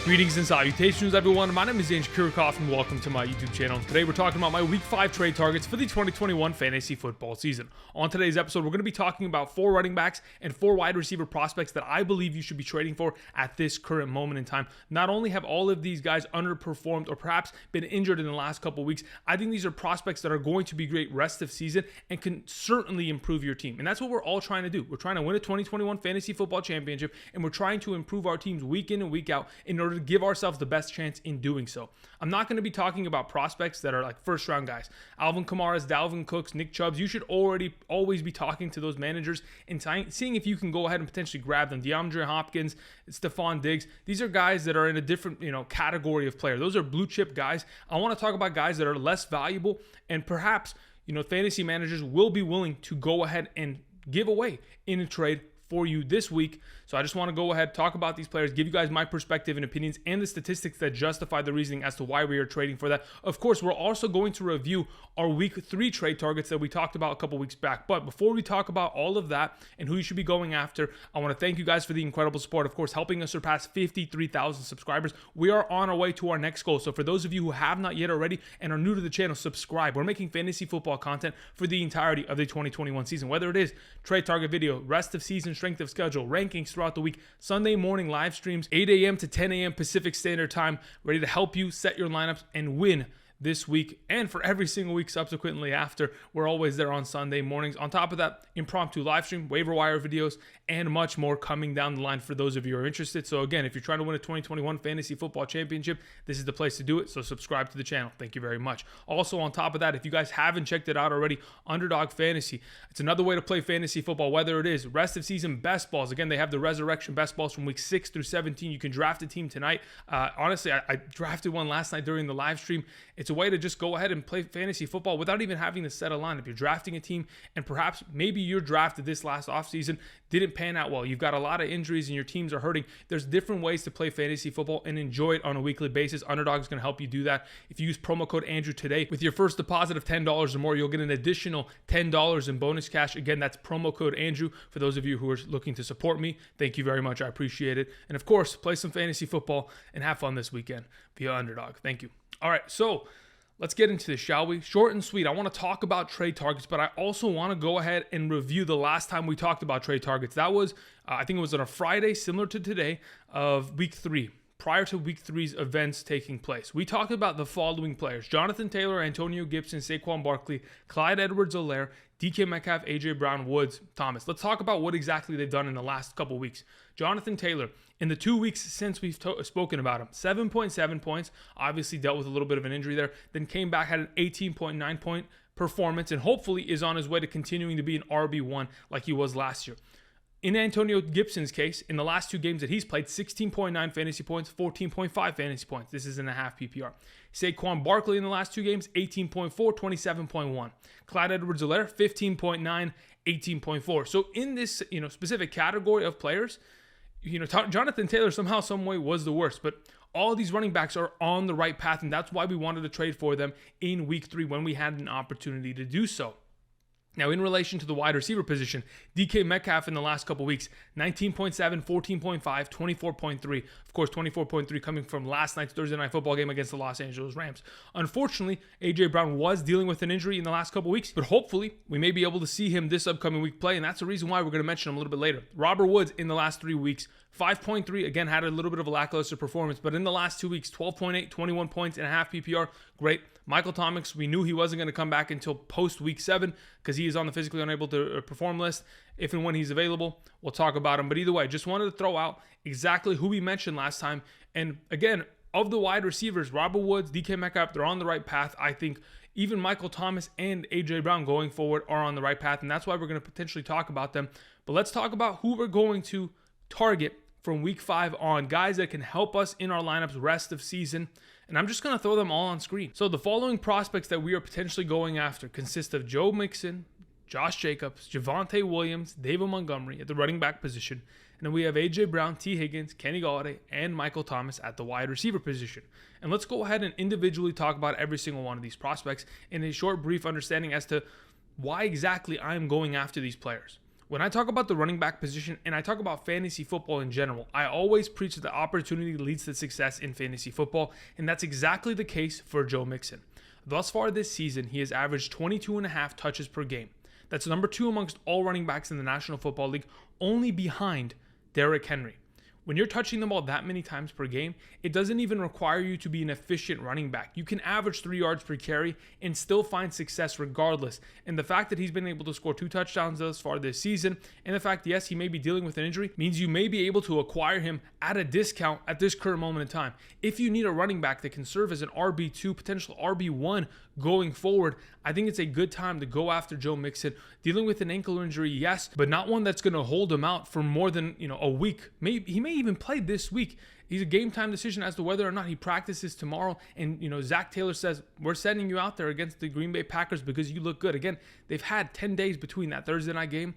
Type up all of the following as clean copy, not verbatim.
Greetings and salutations, everyone. My name is Ange Kirikoff, and welcome to my YouTube channel. Today, we're talking about my Week 5 trade targets for the 2021 fantasy football season. On today's episode, we're going to be talking about 4 running backs and 4 wide receiver prospects that I believe you should be trading for at this current moment in time. Not only have all of these guys underperformed or perhaps been injured in the last couple weeks, I think these are prospects that are going to be great rest of season and can certainly improve your team. And that's what we're all trying to do. We're trying to win a 2021 fantasy football championship, and we're trying to improve our teams week in and week out in order to give ourselves the best chance in doing so. I'm not going to be talking about prospects that are like first round guys. Alvin Kamara's, Dalvin Cook's, Nick Chubb's. You should always be talking to those managers and seeing if you can go ahead and potentially grab them. DeAndre Hopkins, Stephon Diggs. These are guys that are in a different, category of player. Those are blue chip guys. I want to talk about guys that are less valuable and perhaps, fantasy managers will be willing to go ahead and give away in a trade for you this week. So I just want to go ahead, talk about these players, give you guys my perspective and opinions and the statistics that justify the reasoning as to why we are trading for that. Of course, we're also going to review our Week 3 trade targets that we talked about a couple weeks back. But before we talk about all of that and who you should be going after, I want to thank you guys for the incredible support, of course, helping us surpass 53,000 subscribers. We are on our way to our next goal. So for those of you who have not yet already and are new to the channel, subscribe. We're making fantasy football content for the entirety of the 2021 season, whether it is trade target video, rest of season, strength of schedule, rankings throughout the week, Sunday morning live streams, 8 a.m. to 10 a.m. Pacific Standard Time, ready to help you set your lineups and win this week and for every single week subsequently after. We're always there on Sunday mornings. On top of that, impromptu live stream, waiver wire videos, and much more coming down the line for those of you who are interested. So again, if you're trying to win a 2021 fantasy football championship, this is the place to do it. So subscribe to the channel. Thank you very much. Also, on top of that, if you guys haven't checked it out already, Underdog Fantasy. It's another way to play fantasy football, whether it is rest of season best balls. Again, they have the resurrection best balls from week 6 through 17. You can draft a team tonight. Honestly, I drafted one last night during the live stream. It's a way to just go ahead and play fantasy football without even having to set a line. If you're drafting a team and perhaps maybe your drafted this last offseason didn't pan out well, you've got a lot of injuries and your teams are hurting, there's different ways to play fantasy football and enjoy it on a weekly basis. Underdog is going to help you do that. If you use promo code Andrew today, with your first deposit of $10 or more, you'll get an additional $10 in bonus cash. Again, that's promo code Andrew for those of you who are looking to support me. Thank you very much. I appreciate it. And of course, play some fantasy football and have fun this weekend via Underdog. Thank you. All right, so let's get into this, shall we? Short and sweet. I want to talk about trade targets, but I also want to go ahead and review the last time we talked about trade targets. That was, I think it was on a Friday, similar to today, of Week 3, prior to Week 3's events taking place. We talked about the following players: Jonathan Taylor, Antonio Gibson, Saquon Barkley, Clyde Edwards-Helaire, DK Metcalf, A.J. Brown, Woods, Thomas. Let's talk about what exactly they've done in the last couple weeks. Jonathan Taylor, in the 2 weeks since we've spoken about him, 7.7 points, obviously dealt with a little bit of an injury there, then came back, had an 18.9 point performance, and hopefully is on his way to continuing to be an RB1 like he was last year. In Antonio Gibson's case, in the last 2 games that he's played, 16.9 fantasy points, 14.5 fantasy points. This is in a half PPR. Saquon Barkley in the last 2 games, 18.4, 27.1. Clyde Edwards-Helaire, 15.9, 18.4. So in this, specific category of players, Jonathan Taylor somehow, some way was the worst, but all these running backs are on the right path, and that's why we wanted to trade for them in Week 3 when we had an opportunity to do so. Now, in relation to the wide receiver position, DK Metcalf in the last couple weeks, 19.7, 14.5, 24.3. Of course, 24.3 coming from last night's Thursday Night Football game against the Los Angeles Rams. Unfortunately, A.J. Brown was dealing with an injury in the last couple weeks, but hopefully we may be able to see him this upcoming week play, and that's the reason why we're going to mention him a little bit later. Robert Woods in the last 3 weeks, 5.3, again, had a little bit of a lackluster performance, but in the last 2 weeks, 12.8, 21 points and a half PPR, great. Michael Thomas, we knew he wasn't going to come back until post Week 7 because he is on the physically unable to perform list. If and when he's available, we'll talk about him. But either way, just wanted to throw out exactly who we mentioned last time. And again, of the wide receivers, Robert Woods, DK Metcalf, they're on the right path. I think even Michael Thomas and A.J. Brown going forward are on the right path, and that's why we're going to potentially talk about them. But let's talk about who we're going to target from Week 5 on, guys that can help us in our lineups rest of season. And I'm just going to throw them all on screen. So the following prospects that we are potentially going after consist of Joe Mixon, Josh Jacobs, Javonte Williams, David Montgomery at the running back position. And then we have A.J. Brown, T. Higgins, Kenny Golladay, and Michael Thomas at the wide receiver position. And let's go ahead and individually talk about every single one of these prospects in a short, brief understanding as to why exactly I'm going after these players. When I talk about the running back position and I talk about fantasy football in general, I always preach that opportunity leads to success in fantasy football, and that's exactly the case for Joe Mixon. Thus far this season, he has averaged 22.5 touches per game. That's number 2 amongst all running backs in the National Football League, only behind Derrick Henry. When you're touching the ball that many times per game, it doesn't even require you to be an efficient running back. You can average 3 yards per carry and still find success regardless. And the fact that he's been able to score 2 touchdowns thus far this season, and the fact, yes, he may be dealing with an injury, means you may be able to acquire him at a discount at this current moment in time. If you need a running back that can serve as an RB2, potential RB1 going forward, I think it's a good time to go after Joe Mixon. Dealing with an ankle injury, yes, but not one that's going to hold him out for more than a week. He may even play this week. He's a game time decision as to whether or not he practices tomorrow. And Zach Taylor says, we're sending you out there against the Green Bay Packers because you look good. Again, they've had 10 days between that Thursday night game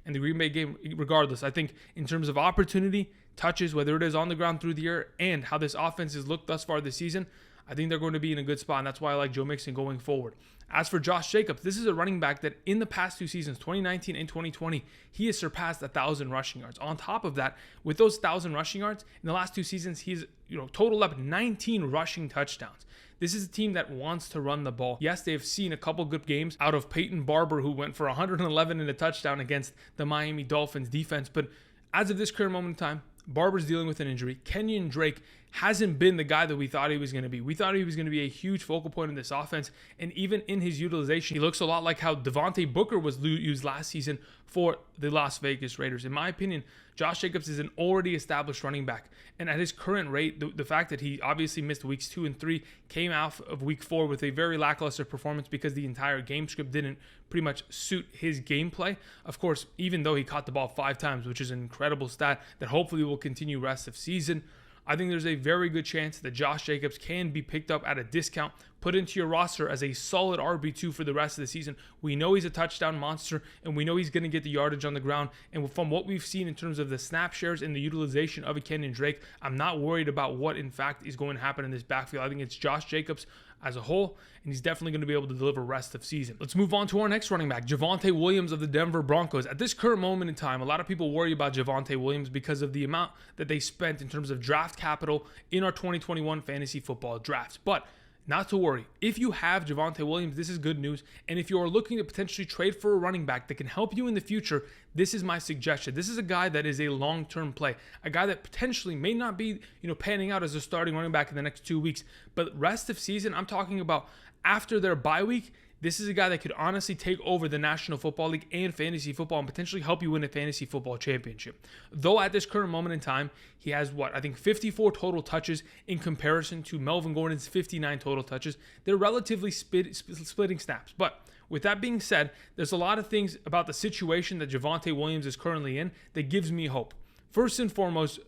and the Green Bay game. Regardless, I think in terms of opportunity, touches, whether it is on the ground through the air, and how this offense has looked thus far this season, I think they're going to be in a good spot, and that's why I like Joe Mixon going forward. As for Josh Jacobs, this is a running back that in the past 2 seasons, 2019 and 2020, he has surpassed 1,000 rushing yards. On top of that, with those 1,000 rushing yards, in the last 2 seasons, he's totaled up 19 rushing touchdowns. This is a team that wants to run the ball. Yes, they've seen a couple good games out of Peyton Barber, who went for 111 and a touchdown against the Miami Dolphins defense, but as of this current moment in time, Barber's dealing with an injury. Kenyon Drake hasn't been the guy that we thought he was going to be. We thought he was going to be a huge focal point in this offense, and even in his utilization, he looks a lot like how Devontae Booker was used last season for the Las Vegas Raiders. In my opinion, Josh Jacobs is an already established running back, and at his current rate, the fact that he obviously missed weeks 2 and 3, came out of week 4 with a very lackluster performance because the entire game script didn't pretty much suit his gameplay. Of course, even though he caught the ball 5 times, which is an incredible stat that hopefully will continue rest of season, I think there's a very good chance that Josh Jacobs can be picked up at a discount, put into your roster as a solid RB2 for the rest of the season. We know he's a touchdown monster, and we know he's going to get the yardage on the ground. And from what we've seen in terms of the snap shares and the utilization of a Kenyon Drake, I'm not worried about what, in fact, is going to happen in this backfield. I think it's Josh Jacobs as a whole, and he's definitely going to be able to deliver rest of season. Let's move on to our next running back, Javonte Williams of the Denver Broncos. At this current moment in time, a lot of people worry about Javonte Williams because of the amount that they spent in terms of draft capital in our 2021 fantasy football drafts. But not to worry. If you have Javonte Williams, this is good news. And if you are looking to potentially trade for a running back that can help you in the future, this is my suggestion. This is a guy that is a long-term play, a guy that potentially may not be, panning out as a starting running back in the next 2 weeks, but rest of season, I'm talking about after their bye week. This is a guy that could honestly take over the National Football League and fantasy football and potentially help you win a fantasy football championship. Though at this current moment in time, he has 54 total touches in comparison to Melvin Gordon's 59 total touches. They're relatively splitting snaps. But with that being said, there's a lot of things about the situation that Javonte Williams is currently in that gives me hope. First and foremost,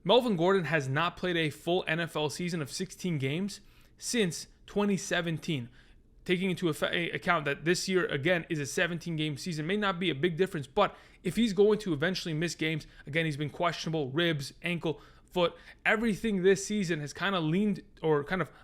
Melvin Gordon has not played a full NFL season of 16 games since 2017. Taking into account that this year, again, is a 17-game season. May not be a big difference, but if he's going to eventually miss games, again, he's been questionable, ribs, ankle, foot, everything this season has kind of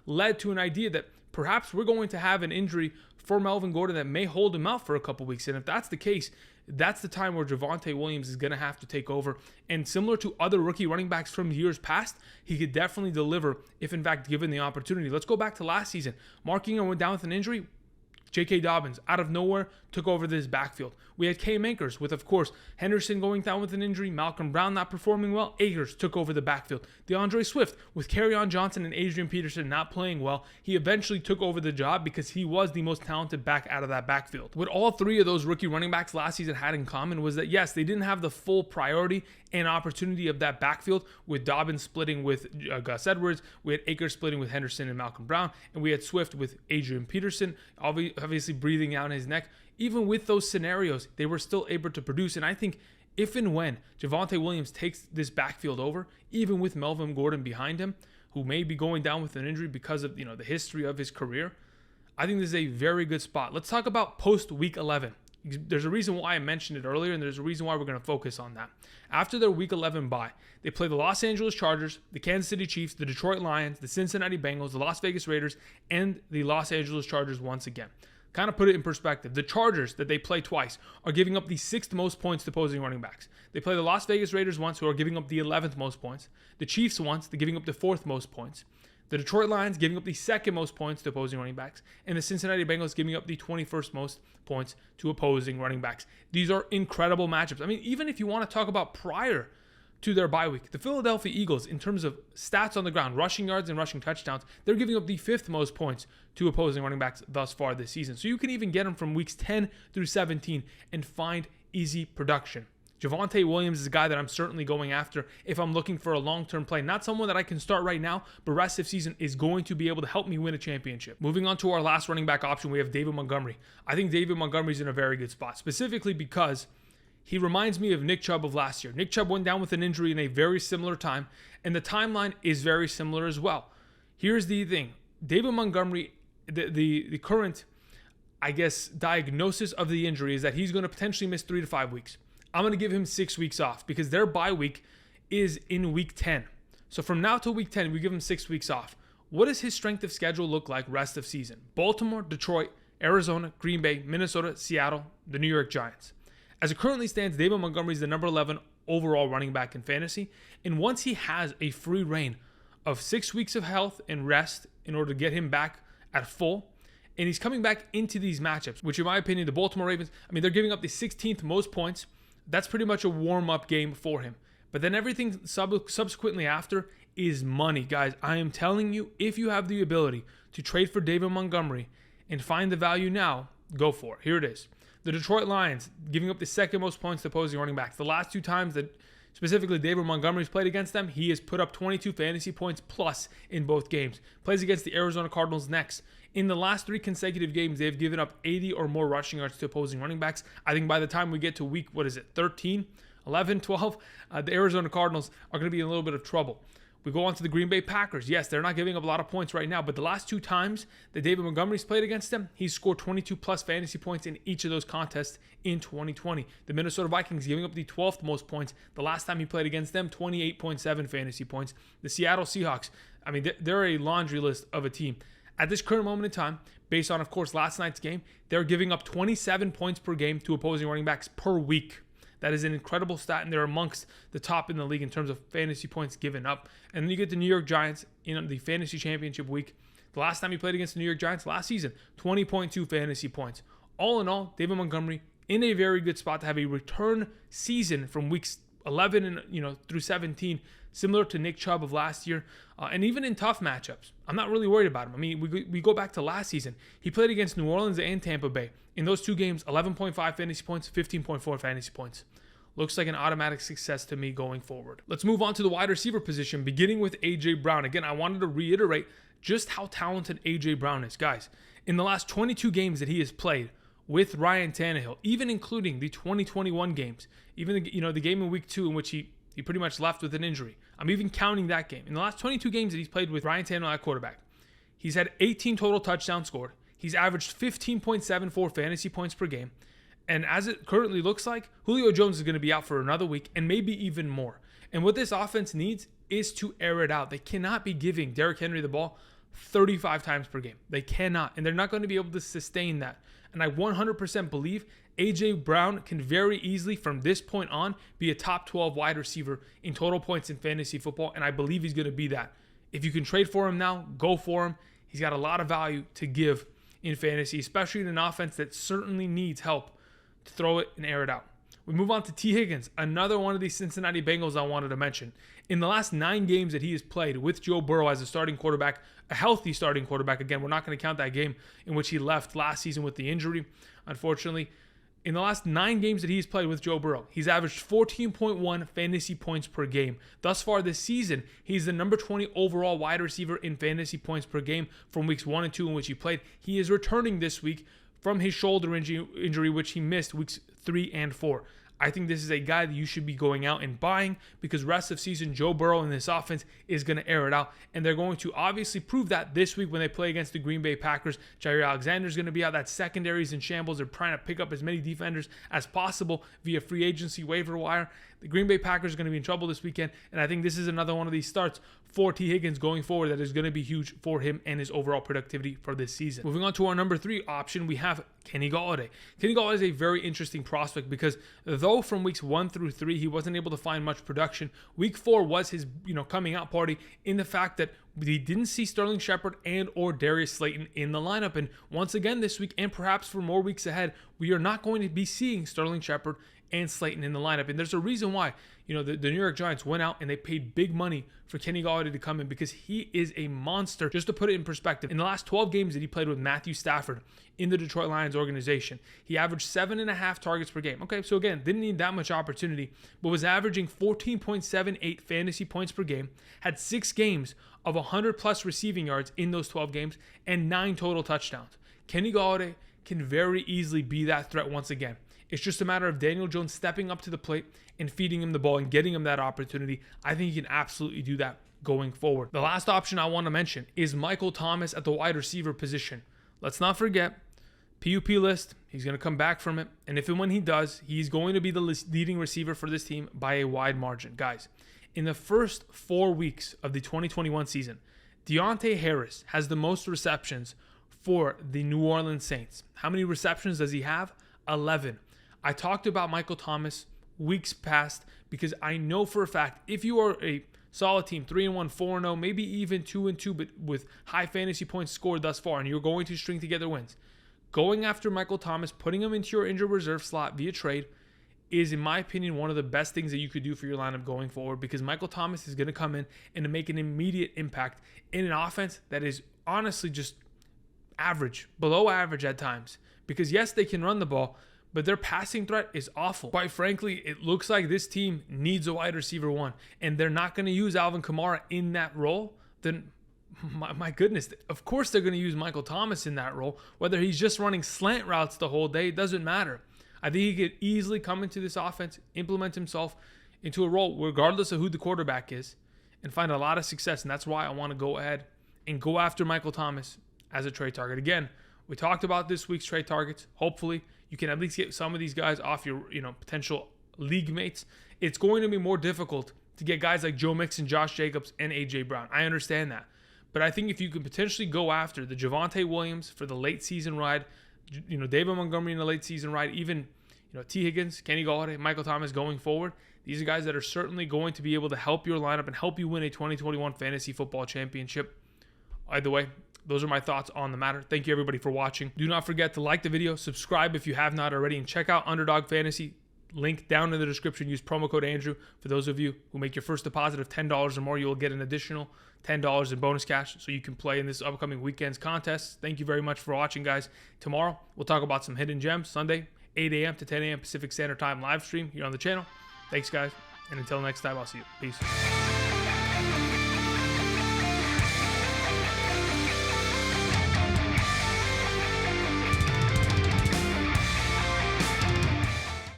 led to an idea that perhaps we're going to have an injury for Melvin Gordon that may hold him out for a couple weeks. And if that's the case, that's the time where Javonte Williams is going to have to take over. And similar to other rookie running backs from years past, he could definitely deliver if, in fact, given the opportunity. Let's go back to last season. Mark Ingram went down with an injury. J.K. Dobbins, out of nowhere, took over this backfield. We had Cam Akers with, of course, Henderson going down with an injury, Malcolm Brown not performing well. Akers took over the backfield. DeAndre Swift with Kerryon Johnson and Adrian Peterson not playing well. He eventually took over the job because he was the most talented back out of that backfield. What all three of those rookie running backs last season had in common was that, yes, they didn't have the full priority and opportunity of that backfield, with Dobbins splitting with Gus Edwards, we had Akers splitting with Henderson and Malcolm Brown, and we had Swift with Adrian Peterson, obviously breathing out in his neck. Even with those scenarios, they were still able to produce, and I think if and when Javonte Williams takes this backfield over, even with Melvin Gordon behind him, who may be going down with an injury because of the history of his career, I think this is a very good spot. Let's talk about post Week 11. There's a reason why I mentioned it earlier, and there's a reason why we're going to focus on that. After their Week 11 bye, they play the Los Angeles Chargers, the Kansas City Chiefs, the Detroit Lions, the Cincinnati Bengals, the Las Vegas Raiders, and the Los Angeles Chargers once again. kind of put it in perspective. The Chargers, that they play twice, are giving up the 6th most points to opposing running backs. They play the Las Vegas Raiders once, who are giving up the 11th most points. The Chiefs once, they're giving up the 4th most points. The Detroit Lions giving up the 2nd most points to opposing running backs. And the Cincinnati Bengals giving up the 21st most points to opposing running backs. These are incredible matchups. I mean, even if you want to talk about prior to their bye week, the Philadelphia Eagles, in terms of stats on the ground, rushing yards and rushing touchdowns, they're giving up the 5th most points to opposing running backs thus far this season. So you can even get them from weeks 10 through 17 and find easy production. Javonte Williams is a guy that I'm certainly going after if I'm looking for a long-term play. Not someone that I can start right now, but rest of season is going to be able to help me win a championship. Moving on to our last running back option, we have David Montgomery. I think David Montgomery's in a very good spot, specifically because he reminds me of Nick Chubb of last year. Nick Chubb went down with an injury in a very similar time, and the timeline is very similar as well. Here's the thing. David Montgomery, the current, diagnosis of the injury is that he's going to potentially miss 3 to 5 weeks. I'm going to give him 6 weeks off because their bye week is in week 10. So from now till week 10, we give him 6 weeks off. What does his strength of schedule look like rest of season? Baltimore, Detroit, Arizona, Green Bay, Minnesota, Seattle, the New York Giants. As it currently stands, David Montgomery is the number 11 overall running back in fantasy. And once he has a free reign of 6 weeks of health and rest in order to get him back at full, and he's coming back into these matchups, which in my opinion, the Baltimore Ravens, they're giving up the 16th most points. That's pretty much a warm-up game for him. But then everything subsequently after is money. Guys, I am telling you, if you have the ability to trade for David Montgomery and find the value now, go for it. Here it is. The Detroit Lions giving up the 2nd most points to opposing running backs. The last 2 times that specifically David Montgomery's played against them, he has put up 22 fantasy points plus in both games. Plays against the Arizona Cardinals next. In the last 3 consecutive games, they've given up 80 or more rushing yards to opposing running backs. I think by the time we get to week, 13, 11, 12, the Arizona Cardinals are going to be in a little bit of trouble. We go on to the Green Bay Packers. Yes, they're not giving up a lot of points right now, but the last 2 times that David Montgomery's played against them, he's scored 22 plus fantasy points in each of those contests in 2020. The Minnesota Vikings giving up the 12th most points. The last time he played against them, 28.7 fantasy points. The Seattle Seahawks, they're a laundry list of a team. At this current moment in time, based on, of course, last night's game, they're giving up 27 points per game to opposing running backs per week. That is an incredible stat, and they're amongst the top in the league in terms of fantasy points given up. And then you get the New York Giants in the fantasy championship week. The last time he played against the New York Giants last season, 20.2 fantasy points. All in all, David Montgomery in a very good spot to have a return season from weeks 11 and through 17, similar to Nick Chubb of last year, and even in tough matchups. I'm not really worried about him. We go back to last season. He played against New Orleans and Tampa Bay. In those 2 games, 11.5 fantasy points, 15.4 fantasy points. Looks like an automatic success to me going forward. Let's move on to the wide receiver position, beginning with A.J. Brown. Again, I wanted to reiterate just how talented A.J. Brown is. Guys, in the last 22 games that he has played with Ryan Tannehill, even including the 2021 games, even the game in week 2 in which he pretty much left with an injury. I'm even counting that game. In the last 22 games that he's played with Ryan Tannehill at quarterback, he's had 18 total touchdowns scored. He's averaged 15.74 fantasy points per game. And as it currently looks like, Julio Jones is going to be out for another week and maybe even more. And what this offense needs is to air it out. They cannot be giving Derrick Henry the ball 35 times per game. They cannot. And they're not going to be able to sustain that. And I 100% believe A.J. Brown can very easily, from this point on, be a top 12 wide receiver in total points in fantasy football. And I believe he's going to be that. If you can trade for him now, go for him. He's got a lot of value to give in fantasy, especially in an offense that certainly needs help to throw it and air it out. We move on to T. Higgins, another one of these Cincinnati Bengals I wanted to mention. In the last 9 games that he has played with Joe Burrow as a starting quarterback, a healthy starting quarterback, again, we're not going to count that game in which he left last season with the injury, unfortunately. In the last 9 games that he's played with Joe Burrow, he's averaged 14.1 fantasy points per game. Thus far this season, he's the number 20 overall wide receiver in fantasy points per game from weeks 1 and 2 in which he played. He is returning this week from his shoulder injury, which he missed weeks 3 and 4. I think this is a guy that you should be going out and buying because rest of season, Joe Burrow in this offense is going to air it out. And they're going to obviously prove that this week when they play against the Green Bay Packers. Jair Alexander is going to be out. That secondary is in shambles. They're trying to pick up as many defenders as possible via free agency waiver wire. The Green Bay Packers are going to be in trouble this weekend. And I think this is another one of these starts for T. Higgins going forward that is going to be huge for him and his overall productivity for this season. Moving on to our number 3 option, we have Kenny Golladay. Kenny Golladay is a very interesting prospect because though from weeks 1 through 3 he wasn't able to find much production, week 4 was his coming out party in the fact that we didn't see Sterling Shepard and or Darius Slayton in the lineup. And once again this week, and perhaps for more weeks ahead, we are not going to be seeing Sterling Shepard and Slayton in the lineup. And there's a reason why, the New York Giants went out and they paid big money for Kenny Golladay to come in because he is a monster. Just to put it in perspective, in the last 12 games that he played with Matthew Stafford in the Detroit Lions organization, he averaged 7.5 targets per game. Okay, so again, didn't need that much opportunity, but was averaging 14.78 fantasy points per game, had 6 games of 100 plus receiving yards in those 12 games, and 9 total touchdowns. Kenny Golladay can very easily be that threat once again. It's just a matter of Daniel Jones stepping up to the plate and feeding him the ball and getting him that opportunity. I think he can absolutely do that going forward. The last option I want to mention is Michael Thomas at the wide receiver position. Let's not forget, PUP list, he's going to come back from it. And if and when he does, he's going to be the leading receiver for this team by a wide margin. Guys, in the first 4 weeks of the 2021 season, Deontay Harris has the most receptions for the New Orleans Saints. How many receptions does he have? 11. I talked about Michael Thomas weeks past because I know for a fact if you are a solid team, 3-1, 4-0, maybe even 2-2, but with high fantasy points scored thus far, and you're going to string together wins, going after Michael Thomas, putting him into your injured reserve slot via trade is, in my opinion, one of the best things that you could do for your lineup going forward because Michael Thomas is going to come in and to make an immediate impact in an offense that is honestly just average, below average at times. Because yes, they can run the ball, but their passing threat is awful. Quite frankly, it looks like this team needs a wide receiver 1, and they're not going to use Alvin Kamara in that role. Then, my goodness, of course they're going to use Michael Thomas in that role. Whether he's just running slant routes the whole day, it doesn't matter. I think he could easily come into this offense, implement himself into a role regardless of who the quarterback is, and find a lot of success. And that's why I want to go ahead and go after Michael Thomas as a trade target. Again, we talked about this week's trade targets. Hopefully, you can at least get some of these guys off your potential league mates. It's going to be more difficult to get guys like Joe Mixon, Josh Jacobs, and A.J. Brown. I understand that. But I think if you can potentially go after the Javonte Williams for the late season ride, David Montgomery in the late season ride, even T. Higgins, Kenny Golladay, Michael Thomas going forward, these are guys that are certainly going to be able to help your lineup and help you win a 2021 fantasy football championship. Either way, those are my thoughts on the matter. Thank you everybody for watching. Do not forget to like the video, subscribe if you have not already, and check out Underdog Fantasy. Link down in the description. Use promo code Andrew. For those of you who make your first deposit of $10 or more, you will get an additional $10 in bonus cash so you can play in this upcoming weekend's contest. Thank you very much for watching, guys. Tomorrow, we'll talk about some hidden gems. Sunday, 8 a.m. to 10 a.m. Pacific Standard Time live stream here on the channel. Thanks, guys. And until next time, I'll see you. Peace.